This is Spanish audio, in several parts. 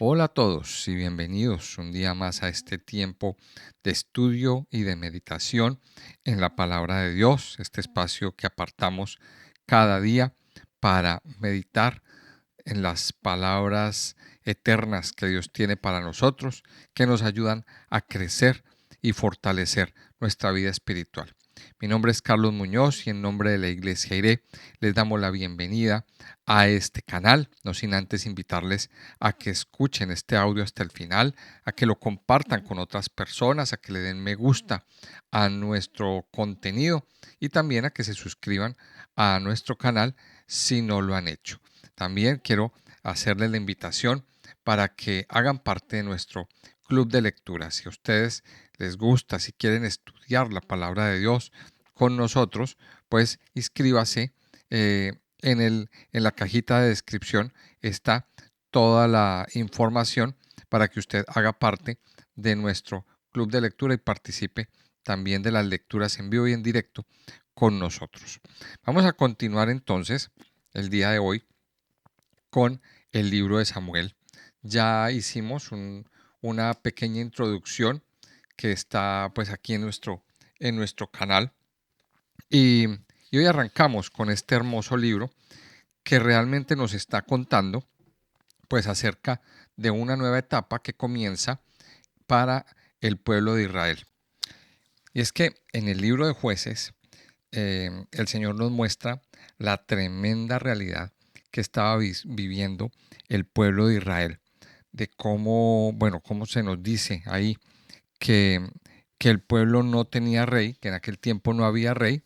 Hola a todos y bienvenidos un día más a este tiempo de estudio y de meditación en la palabra de Dios, este espacio que apartamos cada día para meditar en las palabras eternas que Dios tiene para nosotros, que nos ayudan a crecer y fortalecer nuestra vida espiritual. Mi nombre es Carlos Muñoz y en nombre de la Iglesia Iré les damos la bienvenida a este canal, no sin antes invitarles a que escuchen este audio hasta el final, a que lo compartan con otras personas, a que le den me gusta a nuestro contenido y también a que se suscriban a nuestro canal si no lo han hecho. También quiero hacerles la invitación para que hagan parte de nuestro club de lectura. Si a ustedes les gusta, si quieren estudiar la palabra de Dios con nosotros, pues inscríbase. En la cajita de descripción está toda la información para que usted haga parte de nuestro club de lectura y participe también de las lecturas en vivo y en directo con nosotros. Vamos a continuar entonces el día de hoy con el libro de Samuel. Ya hicimos una pequeña introducción que está pues aquí en nuestro canal y, y hoy arrancamos con este hermoso libro que realmente nos está contando pues acerca de una nueva etapa que comienza para el pueblo de Israel. Y es que en el libro de Jueces el Señor nos muestra la tremenda realidad que estaba viviendo el pueblo de Israel, de cómo, bueno, cómo se nos dice ahí que, que el pueblo no tenía rey, que en aquel tiempo no había rey,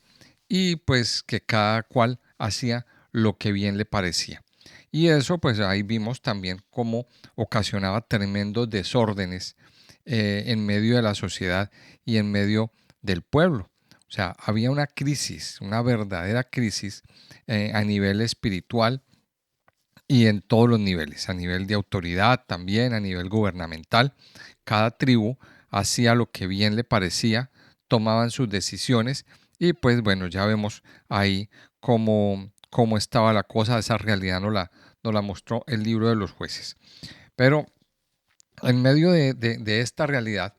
y pues que cada cual hacía lo que bien le parecía. Y eso pues ahí vimos también cómo ocasionaba tremendos desórdenes en medio de la sociedad y en medio del pueblo. O sea, había una crisis, una verdadera crisis a nivel espiritual y en todos los niveles, a nivel de autoridad también, a nivel gubernamental. Cada tribu hacía lo que bien le parecía, tomaban sus decisiones y pues bueno, ya vemos ahí cómo estaba la cosa, esa realidad nos la mostró el libro de los jueces. Pero en medio de esta realidad,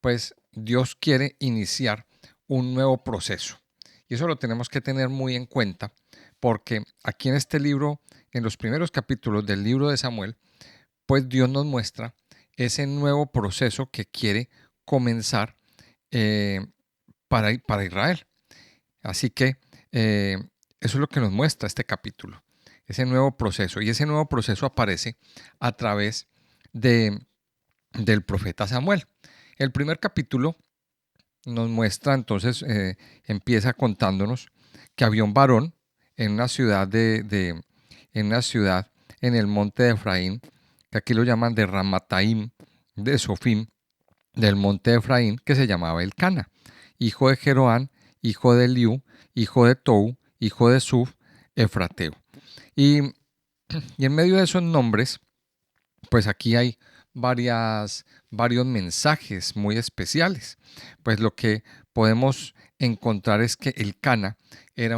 pues Dios quiere iniciar un nuevo proceso. Y eso lo tenemos que tener muy en cuenta, porque aquí en este libro, en los primeros capítulos del libro de Samuel, pues Dios nos muestra ese nuevo proceso que quiere comenzar eh, para Israel. Así que eso es lo que nos muestra este capítulo, ese nuevo proceso. Y ese nuevo proceso aparece a través de, del profeta Samuel. El primer capítulo nos muestra entonces, empieza contándonos que había un varón en una ciudad en una ciudad en el monte de Efraín, que aquí lo llaman de Ramataim, de Sofim, del monte de Efraín, que se llamaba Elcana, hijo de Jeroán, hijo de Eliú, hijo de Tou, hijo de Suf, Efrateo. Y, y en medio de esos nombres, pues aquí hay varios mensajes muy especiales. Pues lo que podemos encontrar es que el Cana era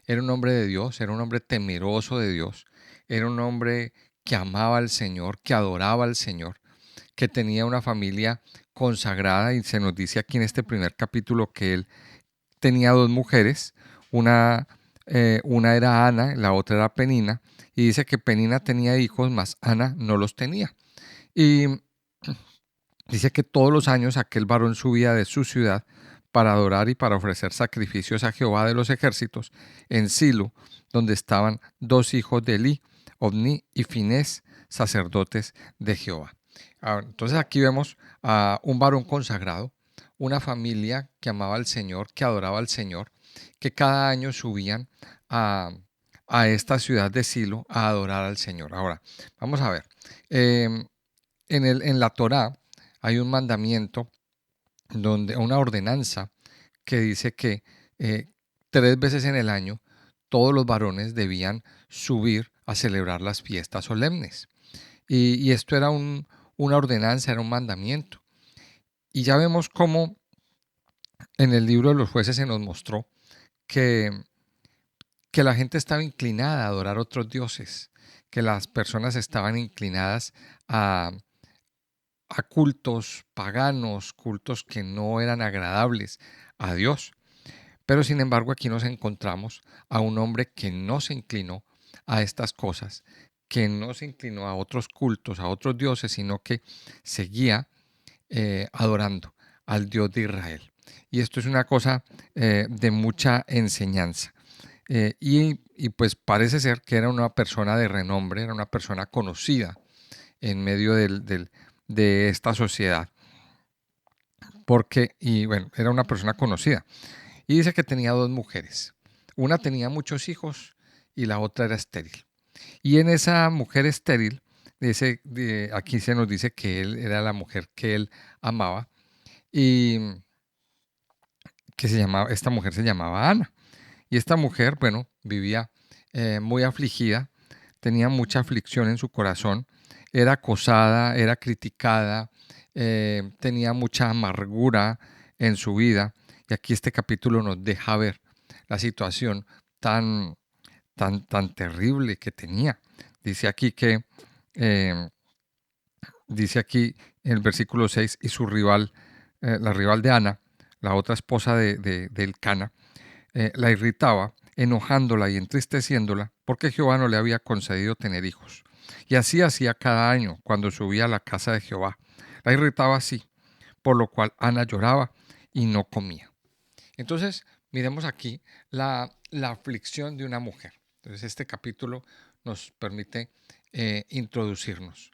era un hombre de Dios, era un hombre temeroso de Dios, era un hombre que amaba al Señor, que adoraba al Señor, que tenía una familia consagrada y se nos dice aquí en este primer capítulo que él tenía dos mujeres, una, una era Ana, la otra era Penina, y dice que Penina tenía hijos, mas Ana no los tenía. Y dice que todos los años aquel varón subía de su ciudad para adorar y para ofrecer sacrificios a Jehová de los ejércitos en Silo, donde estaban dos hijos de Eli, Ovni y Finés, sacerdotes de Jehová. Entonces aquí vemos a un varón consagrado, una familia que amaba al Señor, que adoraba al Señor, que cada año subían a, a esta ciudad de Silo a adorar al Señor. Ahora, vamos a ver. em, en la Torá hay un mandamiento, una ordenanza que dice que eh, 3 veces en el año todos los varones debían subir a celebrar las fiestas solemnes. Y esto era una ordenanza, era un mandamiento. Y ya vemos cómo en el libro de los jueces se nos mostró que que la gente estaba inclinada a adorar otros dioses, que las personas estaban inclinadas a, a cultos paganos, cultos que no eran agradables a Dios. Pero sin embargo aquí nos encontramos a un hombre que no se inclinó a estas cosas, que no se inclinó a otros cultos, a otros dioses, sino que seguía adorando al Dios de Israel. Y esto es una cosa de mucha enseñanza. Y pues parece ser que era una persona de renombre, era una persona conocida en medio de esta sociedad, porque, y bueno, era una persona conocida. Y dice que tenía dos mujeres. Una tenía muchos hijos y la otra era estéril. Y en esa mujer estéril, aquí se nos dice que él era la mujer que él amaba y esta mujer se llamaba Ana. Y esta mujer, bueno, vivía muy afligida, tenía mucha aflicción en su corazón, era acosada, era criticada, tenía mucha amargura en su vida. Y aquí este capítulo nos deja ver la situación tan, tan terrible que tenía. Dice aquí que, eh, dice aquí en el versículo 6, y su rival, la rival de Ana, la otra esposa del Cana, la irritaba, enojándola y entristeciéndola, porque Jehová no le había concedido tener hijos. Y así hacía cada año cuando subía a la casa de Jehová. La irritaba así, por lo cual Ana lloraba y no comía. Entonces, miremos aquí la aflicción de una mujer. Entonces, este capítulo nos permite introducirnos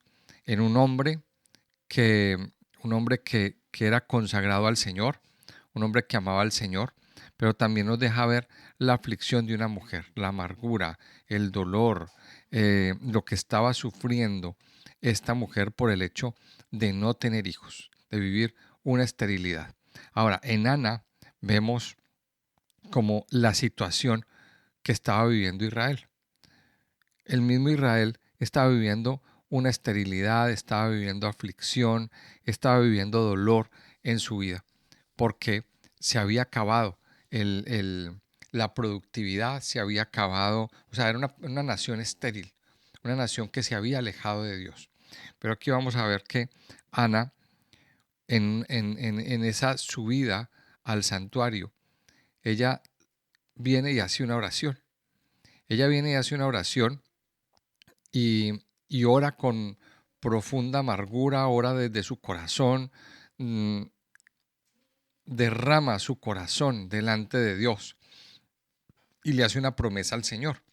en que, un hombre que era consagrado al Señor, un hombre que amaba al Señor, pero también nos deja ver la aflicción de una mujer, la amargura, el dolor, lo que estaba sufriendo esta mujer por el hecho de no tener hijos, de vivir una esterilidad. Ahora, en Ana vemos como la situación que estaba viviendo Israel. El mismo Israel estaba viviendo una esterilidad, estaba viviendo aflicción, estaba viviendo dolor en su vida, porque se había acabado la productividad, se había acabado, o sea, era una nación estéril, una nación que se había alejado de Dios. Pero aquí vamos a ver que Ana, en esa subida al santuario, ella viene y hace una oración. Ella viene y hace una oración y ora con profunda amargura, ora desde su corazón, mm, derrama su corazón delante de Dios y le hace una promesa al Señor.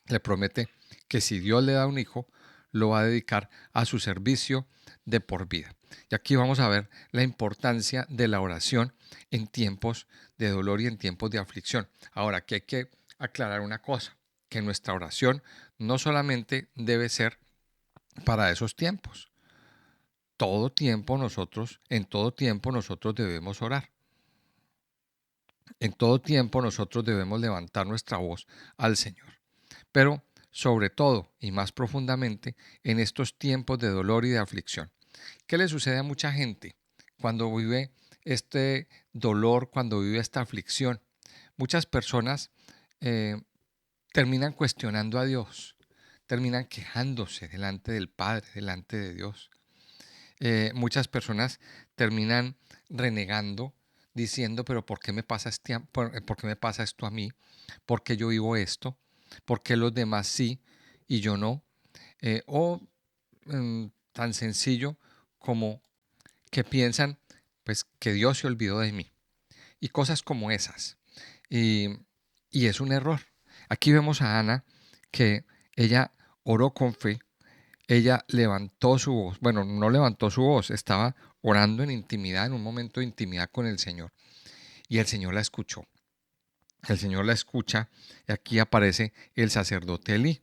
Le promete que si Dios le da un hijo, lo va a dedicar a su servicio de por vida. Y aquí vamos a ver la importancia de la oración en tiempos de dolor y en tiempos de aflicción. Ahora, aquí hay que aclarar una cosa, que nuestra oración no solamente debe ser para esos tiempos. En todo tiempo nosotros debemos orar. En todo tiempo nosotros debemos levantar nuestra voz al Señor. Pero sobre todo y más profundamente en estos tiempos de dolor y de aflicción. ¿Qué le sucede a mucha gente cuando vive este dolor, cuando vive esta aflicción? Muchas personas eh, terminan cuestionando a Dios, terminan quejándose delante del Padre, delante de Dios. Muchas personas terminan renegando, diciendo, pero ¿por qué me pasa por qué me pasa esto a mí? ¿Por qué yo vivo esto? ¿Por qué los demás sí y yo no? Tan sencillo como que piensan pues que Dios se olvidó de mí y cosas como esas. Y, y es un error. Aquí vemos a Ana que ella oró con fe, ella levantó su voz, bueno, no levantó su voz, estaba orando en intimidad, en un momento de intimidad con el Señor. Y el Señor la escuchó. El Señor la escucha y aquí aparece el sacerdote Elí.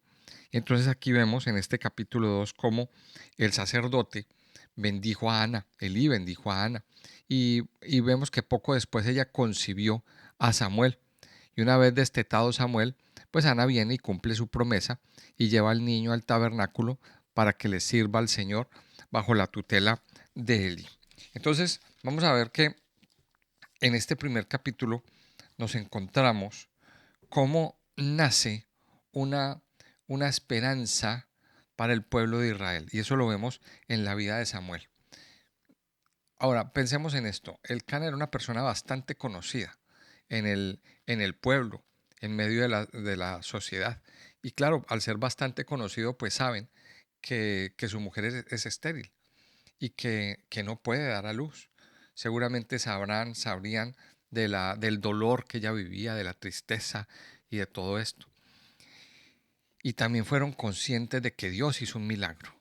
Entonces aquí vemos en este capítulo 2 cómo el sacerdote bendijo a Ana, Elí bendijo a Ana. Y vemos que poco después ella concibió a Samuel. Y una vez destetado Samuel, pues Ana viene y cumple su promesa y lleva al niño al tabernáculo para que le sirva al Señor bajo la tutela de Eli. Entonces, vamos a ver que en este primer capítulo nos encontramos cómo nace una, una esperanza para el pueblo de Israel. Y eso lo vemos en la vida de Samuel. Ahora, pensemos en esto. Elcana era una persona bastante conocida en el pueblo, en medio de la sociedad. Y claro, al ser bastante conocido, pues saben que su mujer es estéril y que no puede dar a luz. Seguramente sabrían del dolor que ella vivía, de la tristeza y de todo esto. Y también fueron conscientes de que Dios hizo un milagro,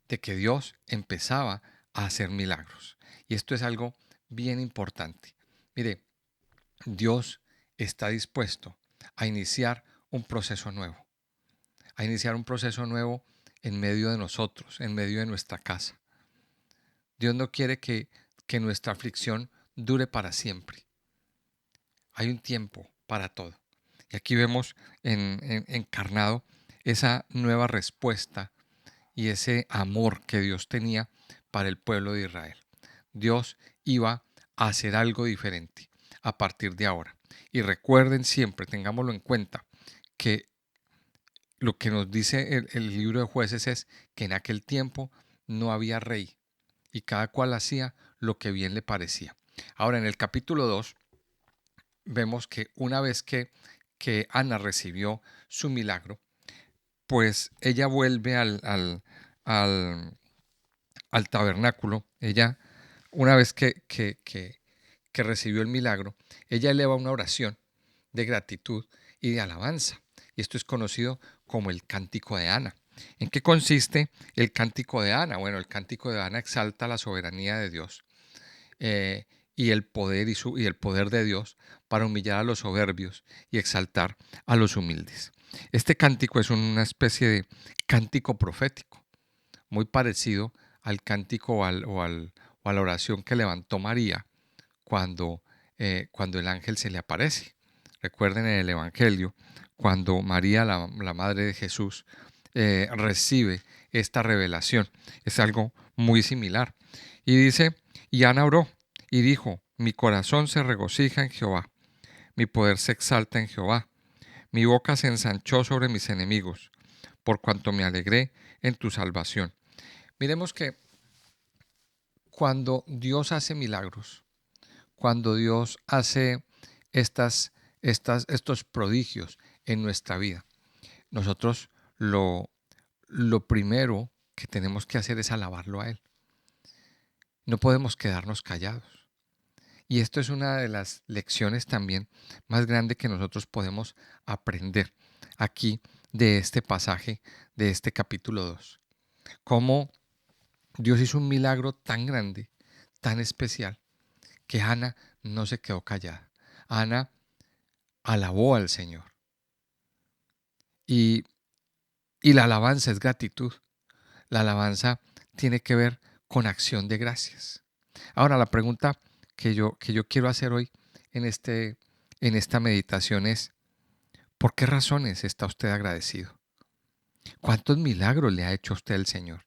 de que Dios empezaba a hacer milagros. Y esto es algo bien importante. Mire, Dios está dispuesto a iniciar un proceso nuevo, a iniciar un proceso nuevo en medio de nosotros, en medio de nuestra casa. Dios no quiere que nuestra aflicción dure para siempre. Hay un tiempo para todo. Y aquí vemos encarnado esa nueva respuesta y ese amor que Dios tenía para el pueblo de Israel. Dios iba a hacer algo diferente a partir de ahora. Y recuerden siempre, tengámoslo en cuenta, que lo que nos dice el libro de Jueces es que en aquel tiempo no había rey y cada cual hacía lo que bien le parecía. Ahora, en el capítulo 2 vemos que una vez que Ana recibió su milagro, pues ella vuelve al, al tabernáculo. Ella, una vez que recibió el milagro, ella eleva una oración de gratitud y de alabanza. Y esto es conocido como el cántico de Ana. ¿En qué consiste el cántico de Ana? Bueno, el cántico de Ana exalta la soberanía de Dios, y el poder y el poder de Dios para humillar a los soberbios y exaltar a los humildes. Este cántico es una especie de cántico profético, muy parecido al cántico o a la oración que levantó María cuando, cuando el ángel se le aparece. Recuerden en el Evangelio, cuando María, la madre de Jesús, recibe esta revelación. Es algo muy similar. Y dice, y Ana oró y dijo, mi corazón se regocija en Jehová, mi poder se exalta en Jehová, mi boca se ensanchó sobre mis enemigos, por cuanto me alegré en tu salvación. Miremos que cuando Dios hace milagros, cuando Dios hace estas, estos prodigios en nuestra vida, nosotros lo primero que tenemos que hacer es alabarlo a Él. No podemos quedarnos callados. Y esto es una de las lecciones también más grandes que nosotros podemos aprender aquí de este pasaje, de este capítulo 2. Cómo Dios hizo un milagro tan grande, tan especial, que Ana no se quedó callada. Ana alabó al Señor. Y, y la alabanza es gratitud. La alabanza tiene que ver con acción de gracias. Ahora, la pregunta que yo quiero hacer hoy en, en esta meditación es, ¿por qué razones está usted agradecido? ¿Cuántos milagros le ha hecho a usted el Señor?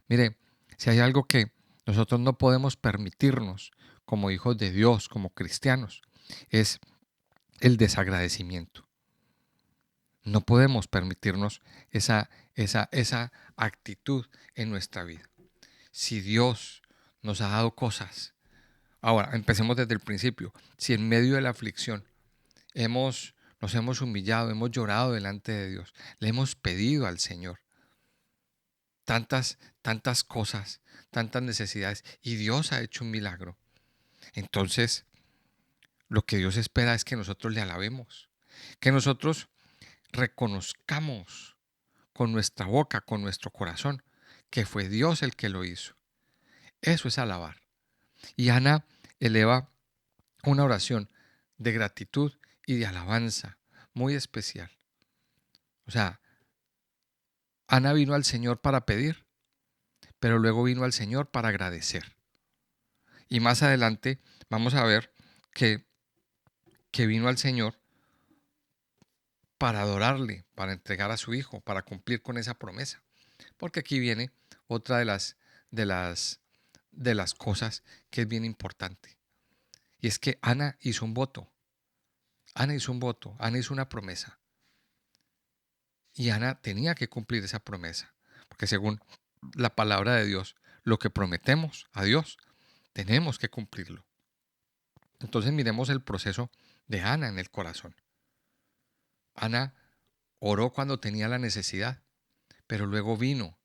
Mire, si hay algo que nosotros no podemos permitirnos como hijos de Dios, como cristianos, es el desagradecimiento. No podemos permitirnos esa actitud en nuestra vida. Si Dios nos ha dado cosas, ahora empecemos desde el principio, si en medio de la aflicción nos hemos humillado, hemos llorado delante de Dios, le hemos pedido al Señor tantas cosas, tantas necesidades, y Dios ha hecho un milagro, entonces lo que Dios espera es que nosotros le alabemos, que nosotros reconozcamos con nuestra boca, con nuestro corazón, que fue Dios el que lo hizo. Eso es alabar. Y Ana eleva una oración de gratitud y de alabanza muy especial. O sea, Ana vino al Señor para pedir, pero luego vino al Señor para agradecer. Y más adelante vamos a ver que, que vino al Señor para adorarle, para entregar a su hijo, para cumplir con esa promesa. Porque aquí viene otra de las, de las cosas que es bien importante. Y es que Ana hizo un voto. Ana hizo un voto, Ana hizo una promesa. Y Ana tenía que cumplir esa promesa. Porque según la palabra de Dios, lo que prometemos a Dios, tenemos que cumplirlo. Entonces miremos el proceso de Ana en el corazón. Ana oró cuando tenía la necesidad, pero luego vino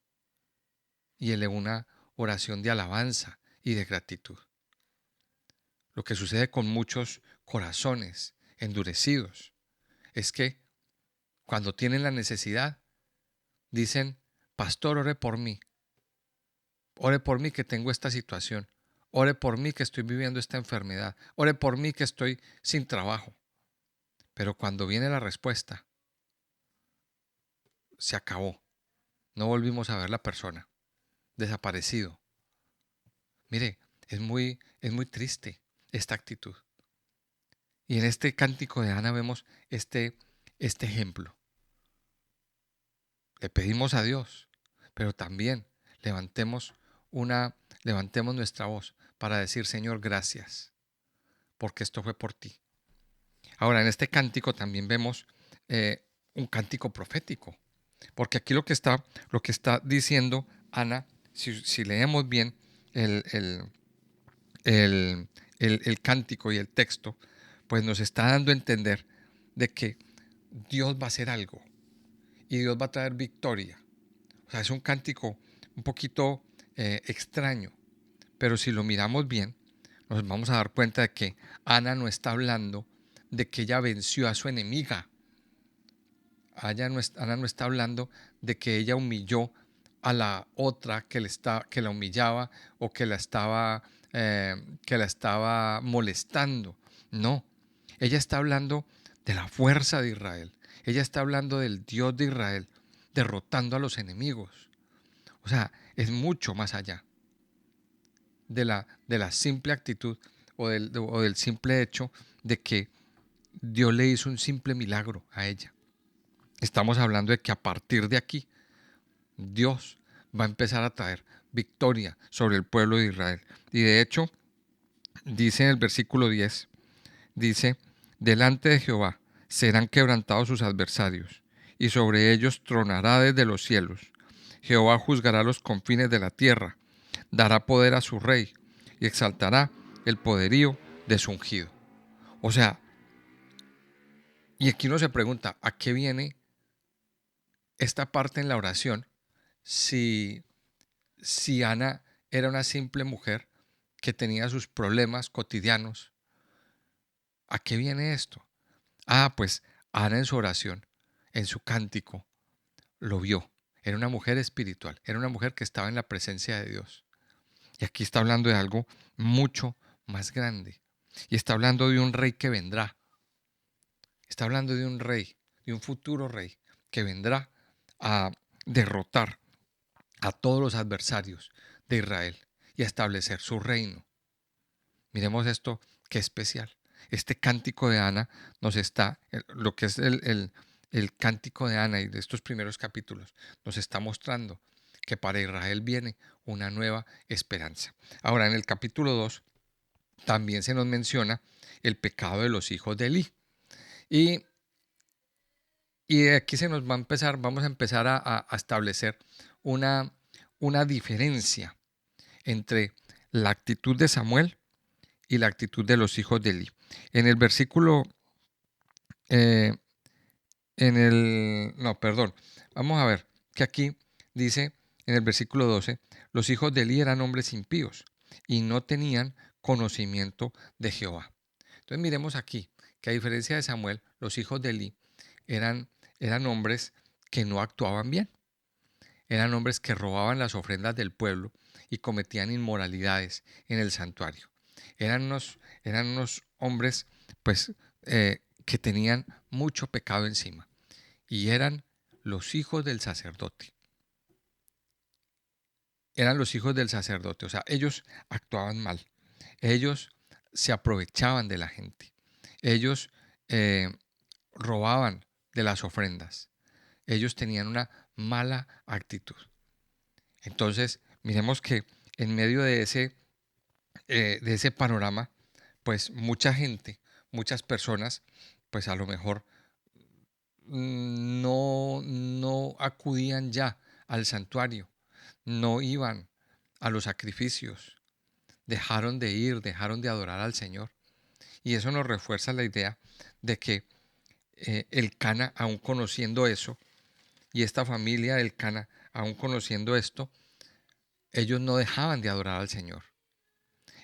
y elevó una oración de alabanza y de gratitud. Lo que sucede con muchos corazones endurecidos es que cuando tienen la necesidad, dicen, pastor, ore por mí que tengo esta situación, ore por mí que estoy viviendo esta enfermedad, ore por mí que estoy sin trabajo. Pero cuando viene la respuesta, se acabó. No volvimos a ver la persona, desaparecido. Mire, es muy triste esta actitud. Y en este cántico de Ana vemos este ejemplo. Le pedimos a Dios, pero también levantemos levantemos nuestra voz para decir, Señor, gracias, porque esto fue por ti. Ahora, en este cántico también vemos un cántico profético, porque aquí lo que está diciendo Ana, si leemos bien el, el, el, el cántico y el texto, pues nos está dando a entender de que Dios va a hacer algo y Dios va a traer victoria. O sea, es un cántico un poquito extraño, pero si lo miramos bien, nos vamos a dar cuenta de que Ana no está hablando de que ella venció a su enemiga. Ana no está hablando de que ella humilló a la otra que la humillaba o que la estaba molestando. No, ella está hablando de la fuerza de Israel. Ella está hablando del Dios de Israel derrotando a los enemigos. O sea, es mucho más allá de la simple actitud o del simple hecho de que Dios le hizo un simple milagro a ella. Estamos hablando de que a partir de aquí Dios va a empezar a traer victoria sobre el pueblo de Israel. Y de hecho, dice en el versículo 10, dice, delante de Jehová serán quebrantados sus adversarios, y sobre ellos tronará desde los cielos. Jehová juzgará los confines de la tierra, dará poder a su rey, y exaltará el poderío de su ungido. O sea, y aquí uno se pregunta, ¿a qué viene esta parte en la oración si Ana era una simple mujer que tenía sus problemas cotidianos? ¿A qué viene esto? Ah, pues Ana en su oración, en su cántico, lo vio. Era una mujer espiritual, era una mujer que estaba en la presencia de Dios. Y aquí está hablando de algo mucho más grande. Y está hablando de un rey que vendrá. Está hablando de un rey, de un futuro rey, que vendrá a derrotar a todos los adversarios de Israel y a establecer su reino. Miremos esto, qué especial. Este cántico de Ana nos está, lo que es el cántico de Ana y de estos primeros capítulos, nos está mostrando que para Israel viene una nueva esperanza. Ahora, en el capítulo 2 también se nos menciona el pecado de los hijos de Elí. Y, y de aquí vamos a empezar a establecer una, una diferencia entre la actitud de Samuel y la actitud de los hijos de Eli. En el versículo, eh, no, perdón, vamos a ver que aquí dice en el versículo 12, los hijos de Eli eran hombres impíos y no tenían conocimiento de Jehová. Entonces miremos aquí que a diferencia de Samuel, los hijos de Eli eran hombres que no actuaban bien, eran hombres que robaban las ofrendas del pueblo y cometían inmoralidades en el santuario. Eran unos hombres pues que tenían mucho pecado encima y eran los hijos del sacerdote. Eran los hijos del sacerdote, o sea, ellos actuaban mal, ellos se aprovechaban de la gente, ellos robaban de las ofrendas, ellos tenían una mala actitud. Entonces, miremos que en medio de ese panorama, pues mucha gente, muchas personas pues a lo mejor no acudían ya al santuario, no iban a los sacrificios, dejaron de ir, dejaron de adorar al Señor. Y eso nos refuerza la idea de que el Cana, aún conociendo eso, y esta familia del Cana, aún conociendo esto, ellos no dejaban de adorar al Señor.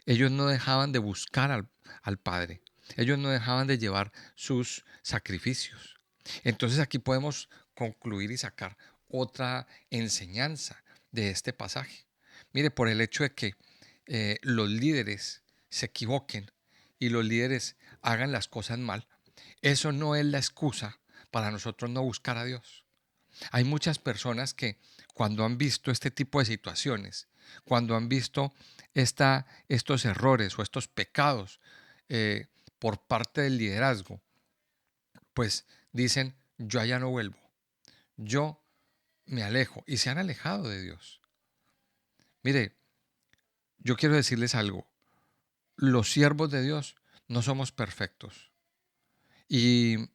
Ellos no dejaban de buscar al Padre. Ellos no dejaban de llevar sus sacrificios. Entonces aquí podemos concluir y sacar otra enseñanza de este pasaje. Mire, por el hecho de que los líderes se equivoquen y los líderes hagan las cosas mal, eso no es la excusa para nosotros no buscar a Dios. Hay muchas personas que cuando han visto este tipo de situaciones, cuando han visto estos errores o estos pecados por parte del liderazgo, pues dicen, yo allá no vuelvo, yo me alejo y se han alejado de Dios. Mire, yo quiero decirles algo, los siervos de Dios no somos perfectos y,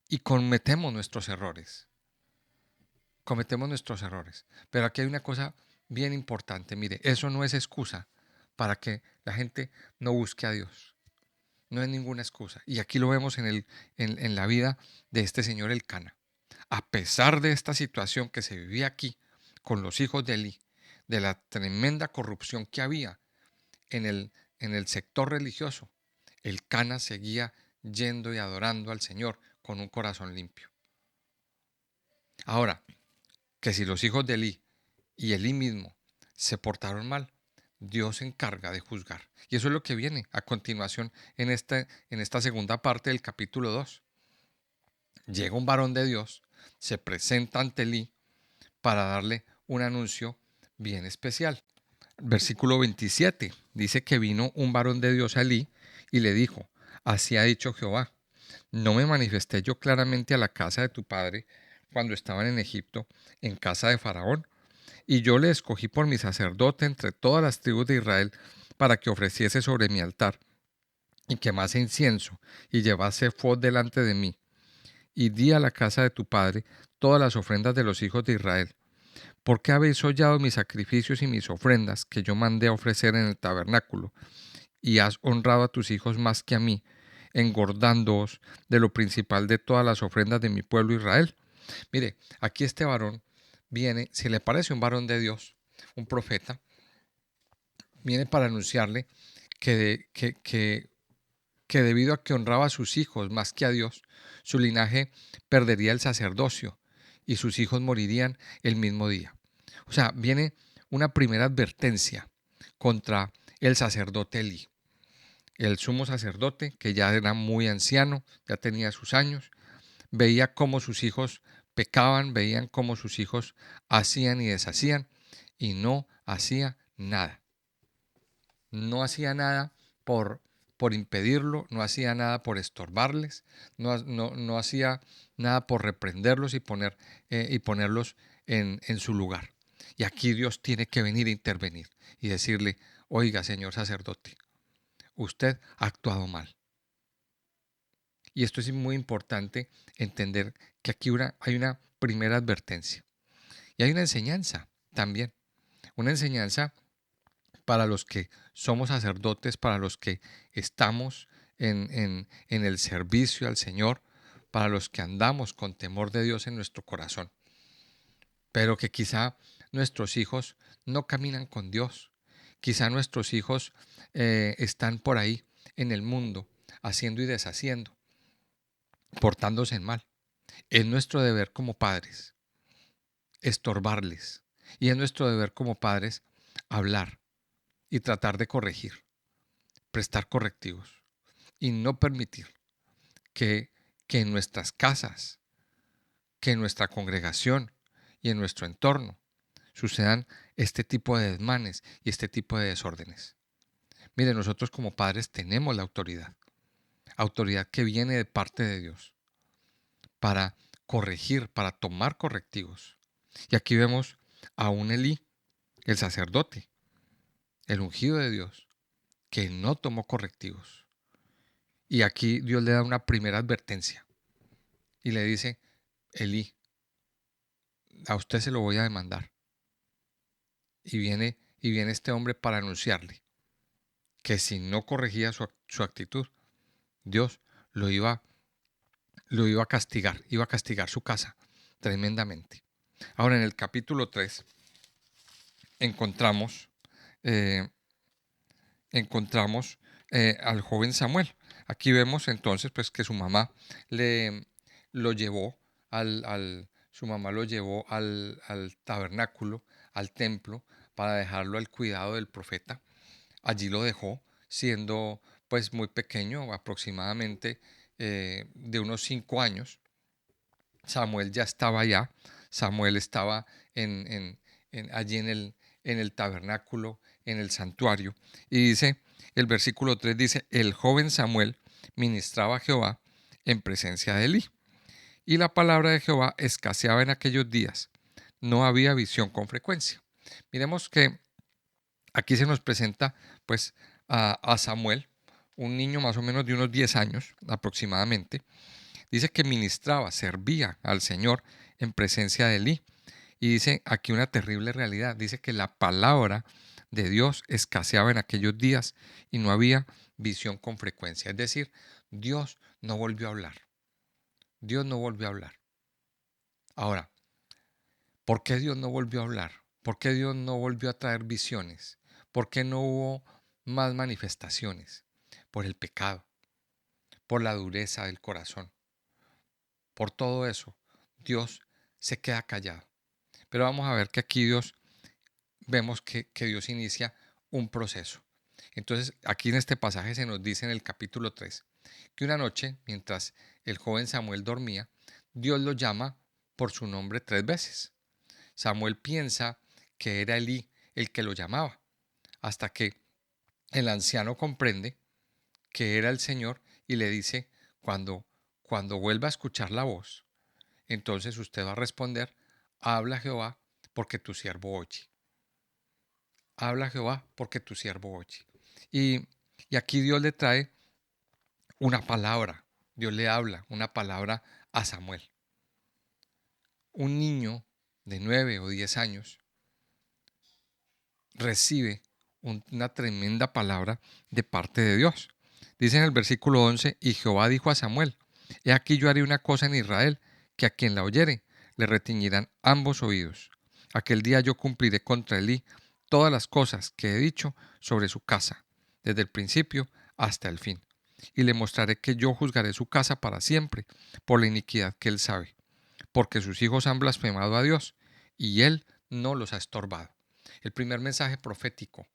y cometemos nuestros errores. Pero aquí hay una cosa bien importante. Mire, eso no es excusa para que la gente no busque a Dios. No es ninguna excusa. Y aquí lo vemos en la vida de este señor Elcana. A pesar de esta situación que se vivía aquí con los hijos de Eli, de la tremenda corrupción que había en el sector religioso, Elcana seguía yendo y adorando al Señor con un corazón limpio. Ahora, que si los hijos de Elí y Elí mismo se portaron mal, Dios se encarga de juzgar. Y eso es lo que viene a continuación en esta segunda parte del capítulo 2. Llega un varón de Dios, se presenta ante Elí para darle un anuncio bien especial. Versículo 27 dice que vino un varón de Dios a Elí y le dijo, así ha dicho Jehová, ¿no me manifesté yo claramente a la casa de tu padre cuando estaban en Egipto, en casa de Faraón? Y yo le escogí por mi sacerdote entre todas las tribus de Israel para que ofreciese sobre mi altar y quemase incienso y llevase ephod delante de mí. Y di a la casa de tu padre todas las ofrendas de los hijos de Israel. ¿Por qué habéis hollado mis sacrificios y mis ofrendas que yo mandé a ofrecer en el tabernáculo? Y has honrado a tus hijos más que a mí, engordándoos de lo principal de todas las ofrendas de mi pueblo Israel. Mire, aquí este varón viene, si le parece un varón de Dios, un profeta, viene para anunciarle que debido a que honraba a sus hijos más que a Dios, su linaje perdería el sacerdocio y sus hijos morirían el mismo día. O sea, viene una primera advertencia contra el sacerdote Elí. El sumo sacerdote, que ya era muy anciano, ya tenía sus años, veía cómo sus hijos pecaban, veían cómo sus hijos hacían y deshacían y no hacía nada. No hacía nada por, por impedirlo, no hacía nada por estorbarles, no hacía nada por reprenderlos y ponerlos en su lugar. Y aquí Dios tiene que venir a intervenir y decirle, oiga, señor sacerdote, usted ha actuado mal. Y esto es muy importante entender que aquí hay una primera advertencia. Y hay una enseñanza también. Una enseñanza para los que somos sacerdotes, para los que estamos en el servicio al Señor, para los que andamos con temor de Dios en nuestro corazón. Pero que quizá nuestros hijos no caminan con Dios. Quizá nuestros hijos están por ahí en el mundo, haciendo y deshaciendo, portándose mal. Es nuestro deber como padres estorbarles. Y es nuestro deber como padres hablar y tratar de corregir, prestar correctivos y no permitir que, que en nuestras casas, que en nuestra congregación y en nuestro entorno sucedan este tipo de desmanes y este tipo de desórdenes. Mire, nosotros como padres tenemos la autoridad que viene de parte de Dios para corregir, para tomar correctivos. Y aquí vemos a un Elí, el sacerdote, el ungido de Dios, que no tomó correctivos. Y aquí Dios le da una primera advertencia y le dice, Elí, a usted se lo voy a demandar. Y viene este hombre para anunciarle que si no corregía su actitud, Dios lo iba a castigar su casa tremendamente. Ahora en el capítulo 3 encontramos, eh, encontramos al joven Samuel. Aquí vemos entonces pues que su mamá lo llevó su mamá lo llevó al tabernáculo, al templo, para dejarlo al cuidado del profeta. Allí lo dejó siendo pues muy pequeño, aproximadamente de unos 5 años. Samuel ya estaba allá, Samuel estaba allí en el tabernáculo, en el santuario. Y dice, el versículo 3 dice, el joven Samuel ministraba a Jehová en presencia de Elí. Y la palabra de Jehová escaseaba en aquellos días. No había visión con frecuencia. Miremos que aquí se nos presenta pues a Samuel, un niño más o menos de unos 10 años aproximadamente. Dice que ministraba, servía al Señor en presencia de Elí. Y dice aquí una terrible realidad. Dice que la palabra de Dios escaseaba en aquellos días y no había visión con frecuencia. Es decir, Dios no volvió a hablar. Dios no volvió a hablar. Ahora, ¿por qué Dios no volvió a hablar? ¿Por qué Dios no volvió a traer visiones? ¿Por qué no hubo más manifestaciones? Por el pecado, por la dureza del corazón. Por todo eso, Dios se queda callado. Pero vamos a ver que aquí vemos que Dios inicia un proceso. Entonces, aquí en este pasaje se nos dice en el capítulo 3 que una noche, mientras el joven Samuel dormía, Dios lo llama por su nombre 3 veces. Samuel piensa que era Elí el que lo llamaba, hasta que el anciano comprende que era el Señor y le dice, cuando vuelva a escuchar la voz, entonces usted va a responder, habla Jehová, porque tu siervo oye. Habla Jehová, porque tu siervo oye. Y aquí Dios le trae una palabra, Dios le habla una palabra a Samuel. Un niño de 9 o 10 años recibe una tremenda palabra de parte de Dios. Dice en el versículo 11, y Jehová dijo a Samuel, he aquí yo haré una cosa en Israel, que a quien la oyere le retiñirán ambos oídos. Aquel día yo cumpliré contra Elí todas las cosas que he dicho sobre su casa, desde el principio hasta el fin. Y le mostraré que yo juzgaré su casa para siempre, por la iniquidad que él sabe, porque sus hijos han blasfemado a Dios, y él no los ha estorbado. El primer mensaje profético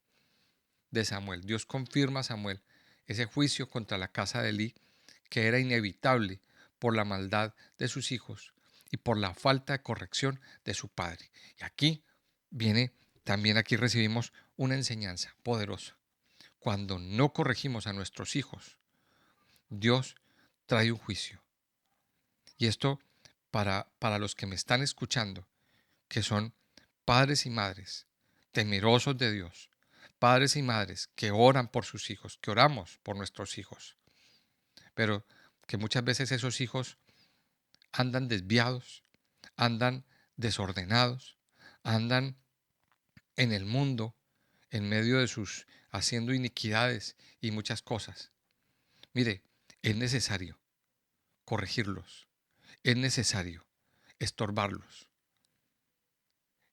de Samuel. Dios confirma a Samuel ese juicio contra la casa de Elí, que era inevitable por la maldad de sus hijos y por la falta de corrección de su padre. Y también aquí recibimos una enseñanza poderosa. Cuando no corregimos a nuestros hijos, Dios trae un juicio. Y esto para los que me están escuchando, que son padres y madres temerosos de Dios, padres y madres que oran por sus hijos, que oramos por nuestros hijos, pero que muchas veces esos hijos andan desviados, andan desordenados, andan en el mundo, en medio de sus haciendo iniquidades y muchas cosas. Mire, es necesario corregirlos, es necesario estorbarlos,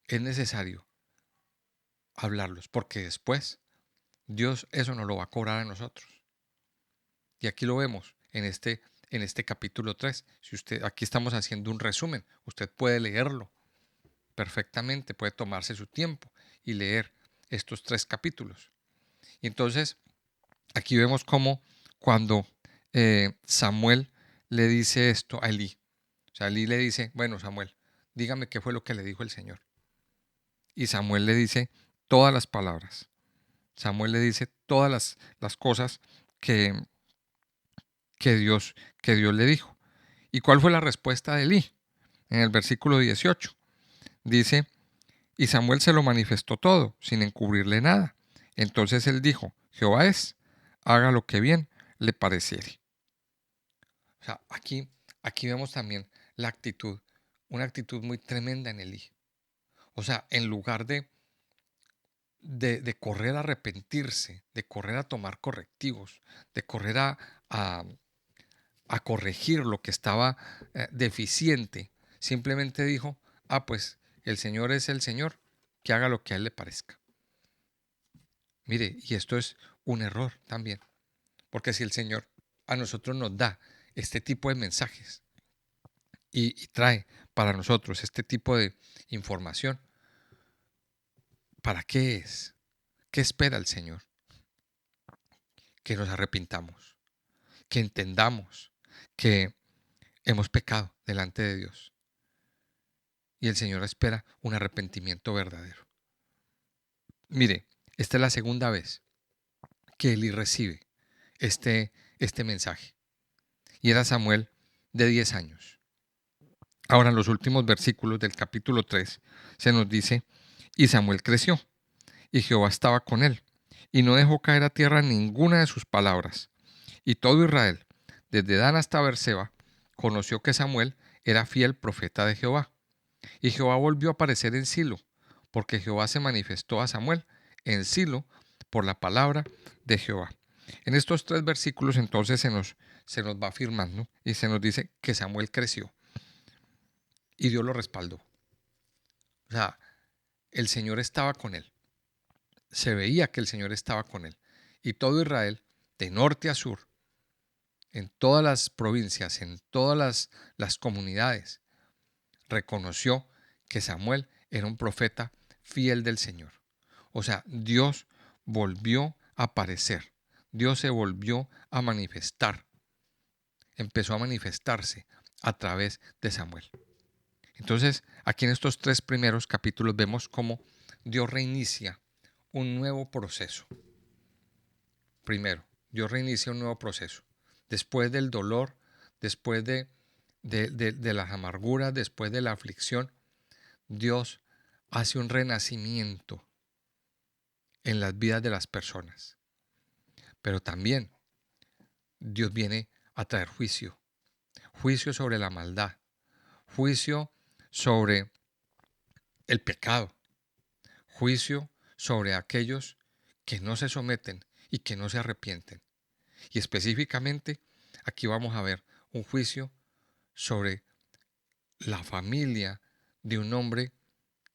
es necesario hablarlos, porque después Dios eso nos lo va a cobrar a nosotros. Y aquí lo vemos en este capítulo 3. Aquí estamos haciendo un resumen. Usted puede leerlo perfectamente, puede tomarse su tiempo y leer estos 3 capítulos. Y entonces, aquí vemos cómo cuando Samuel le dice esto a Elí, o sea, Elí le dice, bueno, Samuel, dígame qué fue lo que le dijo el Señor. Y Samuel le dice todas las palabras. Samuel le dice todas las cosas que, que Dios le dijo. ¿Y cuál fue la respuesta de Elí? En el versículo 18 dice, y Samuel se lo manifestó todo, sin encubrirle nada. Entonces él dijo, Jehová es, haga lo que bien le pareciere. O sea, aquí vemos también la actitud, una actitud muy tremenda en Elí. O sea, en lugar de correr a arrepentirse, de correr a tomar correctivos, de correr a, a corregir lo que estaba deficiente, simplemente dijo, pues el Señor es el Señor, que haga lo que a él le parezca. Mire, y esto es un error también, porque si el Señor a nosotros nos da este tipo de mensajes y trae para nosotros este tipo de información, ¿para qué es? ¿Qué espera el Señor? Que nos arrepintamos, que entendamos que hemos pecado delante de Dios. Y el Señor espera un arrepentimiento verdadero. Mire, esta es la segunda vez que Eli recibe este mensaje. Y era Samuel de 10 años. Ahora en los últimos versículos del capítulo 3 se nos dice, y Samuel creció, y Jehová estaba con él, y no dejó caer a tierra ninguna de sus palabras. Y todo Israel, desde Dan hasta Beerseba, conoció que Samuel era fiel profeta de Jehová. Y Jehová volvió a aparecer en Silo, porque Jehová se manifestó a Samuel en Silo por la palabra de Jehová. En estos 3 versículos entonces se nos va afirmando y se nos dice que Samuel creció y Dios lo respaldó. O sea, el Señor estaba con él. Se veía que el Señor estaba con él. Y todo Israel, de norte a sur, en todas las provincias, en todas las comunidades, reconoció que Samuel era un profeta fiel del Señor. O sea, Dios volvió a aparecer. Dios se volvió a manifestar. Empezó a manifestarse a través de Samuel. Entonces, aquí en estos 3 primeros capítulos vemos cómo Dios reinicia un nuevo proceso. Primero, Dios reinicia un nuevo proceso. Después del dolor, después de las amarguras, después de la aflicción, Dios hace un renacimiento en las vidas de las personas. Pero también Dios viene a traer juicio. Juicio sobre la maldad. Juicio sobre el pecado. Juicio sobre aquellos que no se someten y que no se arrepienten. Y específicamente aquí vamos a ver un juicio sobre la familia de un hombre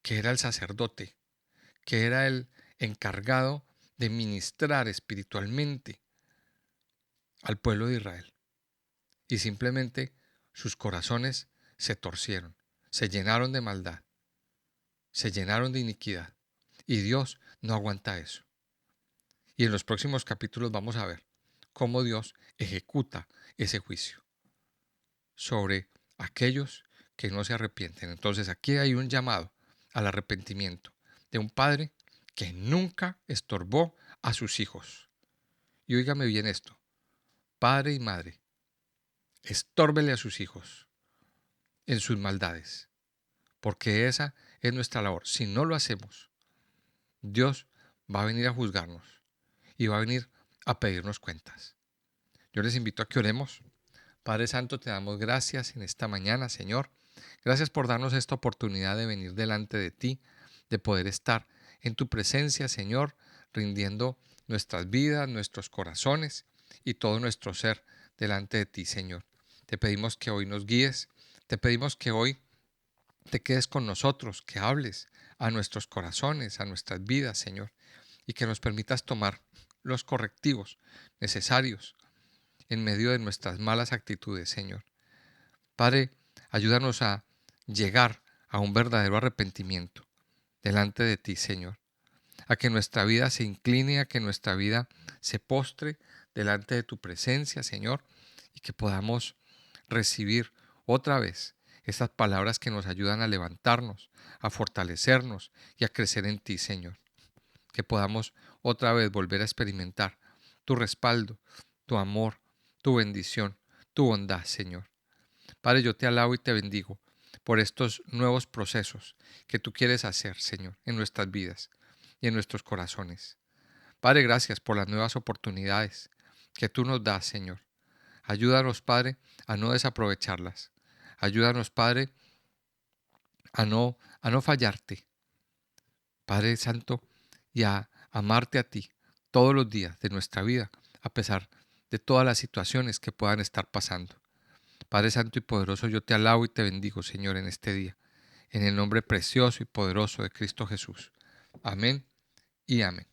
que era el sacerdote, que era el encargado de ministrar espiritualmente al pueblo de Israel. Y simplemente sus corazones se torcieron, se llenaron de maldad, se llenaron de iniquidad. Y Dios no aguanta eso. Y en los próximos capítulos vamos a ver cómo Dios ejecuta ese juicio sobre aquellos que no se arrepienten. Entonces aquí hay un llamado al arrepentimiento de un padre que nunca estorbó a sus hijos. Y óigame bien esto, padre y madre, estórbele a sus hijos en sus maldades, porque esa es nuestra labor. Si no lo hacemos, Dios va a venir a juzgarnos y va a venir a pedirnos cuentas. Yo les invito a que oremos. Padre Santo, te damos gracias en esta mañana, Señor. Gracias por darnos esta oportunidad de venir delante de ti, de poder estar en tu presencia, Señor, rindiendo nuestras vidas, nuestros corazones y todo nuestro ser delante de ti, Señor. Te pedimos que hoy nos guíes, te pedimos que hoy te quedes con nosotros, que hables a nuestros corazones, a nuestras vidas, Señor, y que nos permitas tomar los correctivos necesarios en medio de nuestras malas actitudes, Señor. Padre, ayúdanos a llegar a un verdadero arrepentimiento delante de ti, Señor. A que nuestra vida se incline, a que nuestra vida se postre delante de tu presencia, Señor, y que podamos recibir otra vez estas palabras que nos ayudan a levantarnos, a fortalecernos y a crecer en ti, Señor. Que podamos otra vez volver a experimentar tu respaldo, tu amor, tu bendición, tu bondad, Señor. Padre, yo te alabo y te bendigo por estos nuevos procesos que tú quieres hacer, Señor, en nuestras vidas y en nuestros corazones. Padre, gracias por las nuevas oportunidades que tú nos das, Señor. Ayúdanos, Padre, a no desaprovecharlas. Ayúdanos, Padre, a no fallarte, Padre Santo, y a amarte a ti todos los días de nuestra vida, a pesar de todas las situaciones que puedan estar pasando. Padre Santo y poderoso, yo te alabo y te bendigo, Señor, en este día, en el nombre precioso y poderoso de Cristo Jesús. Amén y amén.